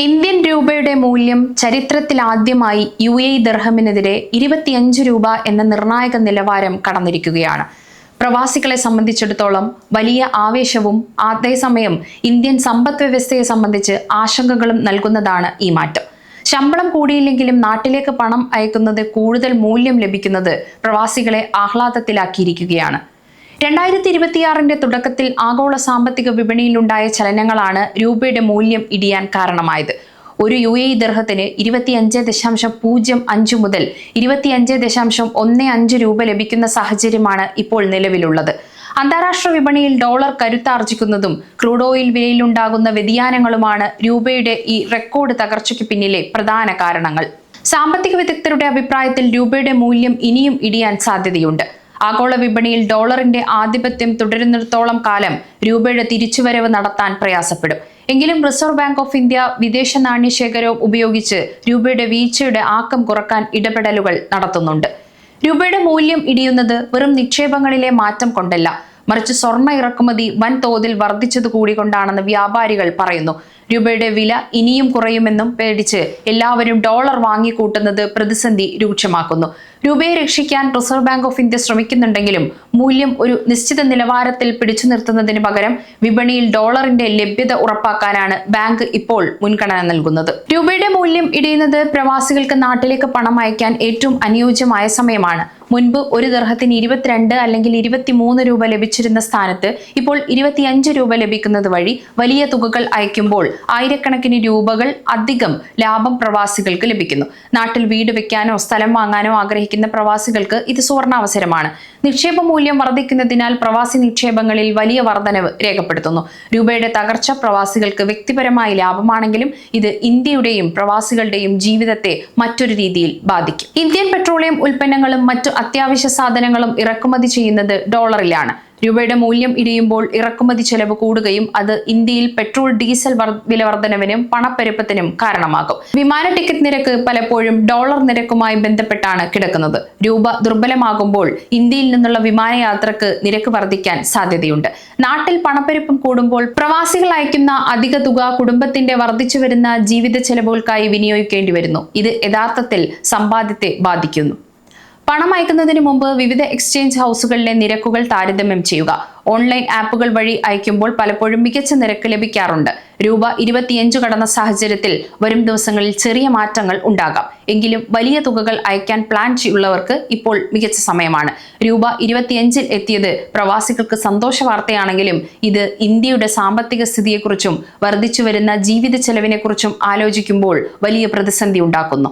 Indian രൂപയുടെ മൂല്യം ചരിത്രത്തിലാദ്യമായി UAE ദിർഹമിനെതിരെ 25 രൂപ എന്ന നിർണായക നിലവാരം കടന്നിരിക്കുകയാണ്. പ്രവാസികളെ സംബന്ധിച്ചിടത്തോളം വലിയ ആവേശവും അതേസമയം ഇന്ത്യൻ സമ്പദ് വ്യവസ്ഥയെ സംബന്ധിച്ച് ആശങ്കകളും നൽകുന്നതാണ് ഈ മാറ്റം. ശമ്പളം കൂടിയില്ലെങ്കിലും നാട്ടിലേക്ക് പണം അയക്കുന്നത് കൂടുതൽ മൂല്യം ലഭിക്കുന്നത് പ്രവാസികളെ ആഹ്ലാദത്തിലാക്കിയിരിക്കുകയാണ്. 2026 തുടക്കത്തിൽ ആഗോള സാമ്പത്തിക വിപണിയിലുണ്ടായ ചലനങ്ങളാണ് രൂപയുടെ മൂല്യം ഇടിയാൻ കാരണമായത്. ഒരു UAE ദിർഹത്തിന് 25.05 മുതൽ 25.15 രൂപ ലഭിക്കുന്ന സാഹചര്യമാണ് ഇപ്പോൾ നിലവിലുള്ളത്. അന്താരാഷ്ട്ര വിപണിയിൽ ഡോളർ കരുത്താർജിക്കുന്നതും ക്രൂഡ് ഓയിൽ വിലയിലുണ്ടാകുന്ന വ്യതിയാനങ്ങളുമാണ് രൂപയുടെ ഈ റെക്കോർഡ് തകർച്ചയ്ക്ക് പിന്നിലെ പ്രധാന കാരണങ്ങൾ. സാമ്പത്തിക വിദഗ്ധരുടെ അഭിപ്രായത്തിൽ രൂപയുടെ മൂല്യം ഇനിയും ഇടിയാൻ സാധ്യതയുണ്ട്. ആഗോള വിപണിയിൽ ഡോളറിന്റെ ആധിപത്യം തുടരുന്നിടത്തോളം കാലം രൂപയുടെ തിരിച്ചുവരവ് നടത്താൻ പ്രയാസപ്പെടും. എങ്കിലും റിസർവ് ബാങ്ക് ഓഫ് ഇന്ത്യ വിദേശ നാണ്യശേഖരവും ഉപയോഗിച്ച് രൂപയുടെ വീഴ്ചയുടെ ആക്കം കുറക്കാൻ ഇടപെടലുകൾ നടത്തുന്നുണ്ട്. രൂപയുടെ മൂല്യം ഇടിയുന്നത് വെറും നിക്ഷേപങ്ങളിലെ മാറ്റം കൊണ്ടല്ല, മറിച്ച് സ്വർണ്ണ ഇറക്കുമതി വൻതോതിൽ വർദ്ധിച്ചതുകൂടി കൊണ്ടാണെന്ന് വ്യാപാരികൾ പറയുന്നു. രൂപയുടെ വില ഇനിയും കുറയുമെന്നും പേടിച്ച് എല്ലാവരും ഡോളർ വാങ്ങിക്കൂട്ടുന്നത് പ്രതിസന്ധി രൂക്ഷമാക്കുന്നു. രൂപയെ രക്ഷിക്കാൻ റിസർവ് ബാങ്ക് ഓഫ് ഇന്ത്യ ശ്രമിക്കുന്നുണ്ടെങ്കിലും മൂല്യം ഒരു നിശ്ചിത നിലവാരത്തിൽ പിടിച്ചു നിർത്തുന്നതിന് പകരം വിപണിയിൽ ഡോളറിന്റെ ലഭ്യത ഉറപ്പാക്കാനാണ് ബാങ്ക് ഇപ്പോൾ മുൻഗണന നൽകുന്നത്. രൂപയുടെ മൂല്യം ഇടിയുന്നത് പ്രവാസികൾക്ക് നാട്ടിലേക്ക് പണം അയക്കാൻ ഏറ്റവും അനുയോജ്യമായ സമയമാണ്. മുൻപ് ഒരു ദിർഹത്തിന് 22 അല്ലെങ്കിൽ 23 രൂപ ലഭിച്ചിരുന്ന സ്ഥാനത്ത് ഇപ്പോൾ 25 രൂപ ലഭിക്കുന്നത് വഴി വലിയ തുകകൾ അയക്കുമ്പോൾ ആയിരക്കണക്കിന് രൂപകൾ അധികം ലാഭം പ്രവാസികൾക്ക് ലഭിക്കുന്നു. നാട്ടിൽ വീട് വെക്കാനോ സ്ഥലം വാങ്ങാനോ ആഗ്രഹിക്കുന്ന പ്രവാസികൾക്ക് ഇത് സുവർണാവസരമാണ്. നിക്ഷേപ മൂല്യം വർദ്ധിക്കുന്നതിനാൽ പ്രവാസി നിക്ഷേപങ്ങളിൽ വലിയ വർധനവ് രേഖപ്പെടുത്തുന്നു. രൂപയുടെ തകർച്ച പ്രവാസികൾക്ക് വ്യക്തിപരമായ ലാഭമാണെങ്കിലും ഇത് ഇന്ത്യയുടെയും പ്രവാസികളുടെയും ജീവിതത്തെ മറ്റൊരു രീതിയിൽ ബാധിക്കും. ഇന്ത്യൻ പെട്രോളിയം ഉൽപ്പന്നങ്ങളും മറ്റു അത്യാവശ്യ സാധനങ്ങളും ഇറക്കുമതി ചെയ്യുന്നത് ഡോളറിലാണ്. രൂപയുടെ മൂല്യം ഇടിയുമ്പോൾ ഇറക്കുമതി ചെലവ് കൂടുകയും അത് ഇന്ത്യയിൽ പെട്രോൾ ഡീസൽ വില വർധനവിനും പണപ്പെരുപ്പത്തിനും കാരണമാകും. വിമാന ടിക്കറ്റ് നിരക്ക് പലപ്പോഴും ഡോളർ നിരക്കുമായി ബന്ധപ്പെട്ടാണ് കിടക്കുന്നത്. രൂപ ദുർബലമാകുമ്പോൾ ഇന്ത്യയിൽ നിന്നുള്ള വിമാനയാത്രക്ക് നിരക്ക് വർദ്ധിക്കാൻ സാധ്യതയുണ്ട്. നാട്ടിൽ പണപ്പെരുപ്പം കൂടുമ്പോൾ പ്രവാസികൾ അയക്കുന്ന അധിക തുക കുടുംബത്തിന്റെ വർദ്ധിച്ചു വരുന്ന ജീവിത ചെലവുകൾക്കായി വിനിയോഗിക്കേണ്ടി വരുന്നു. ഇത് യഥാർത്ഥത്തിൽ സമ്പാദ്യത്തെ ബാധിക്കുന്നു. പണം അയക്കുന്നതിന് മുമ്പ് വിവിധ എക്സ്ചേഞ്ച് ഹൗസുകളിലെ നിരക്കുകൾ താരതമ്യം ചെയ്യുക. ഓൺലൈൻ ആപ്പുകൾ വഴി അയക്കുമ്പോൾ പലപ്പോഴും മികച്ച നിരക്ക് ലഭിക്കാറുണ്ട്. രൂപ 25 കടന്ന സാഹചര്യത്തിൽ വരും ദിവസങ്ങളിൽ ചെറിയ മാറ്റങ്ങൾ ഉണ്ടാകാം. എങ്കിലും വലിയ തുകകൾ അയക്കാൻ പ്ലാൻ ഉള്ളവർക്ക് ഇപ്പോൾ മികച്ച സമയമാണ്. രൂപ 25 എത്തിയത് പ്രവാസികൾക്ക് സന്തോഷ വാർത്തയാണെങ്കിലും ഇത് ഇന്ത്യയുടെ സാമ്പത്തിക സ്ഥിതിയെക്കുറിച്ചും വർദ്ധിച്ചു വരുന്ന ജീവിത ചെലവിനെക്കുറിച്ചും ആലോചിക്കുമ്പോൾ വലിയ പ്രതിസന്ധി ഉണ്ടാക്കുന്നു.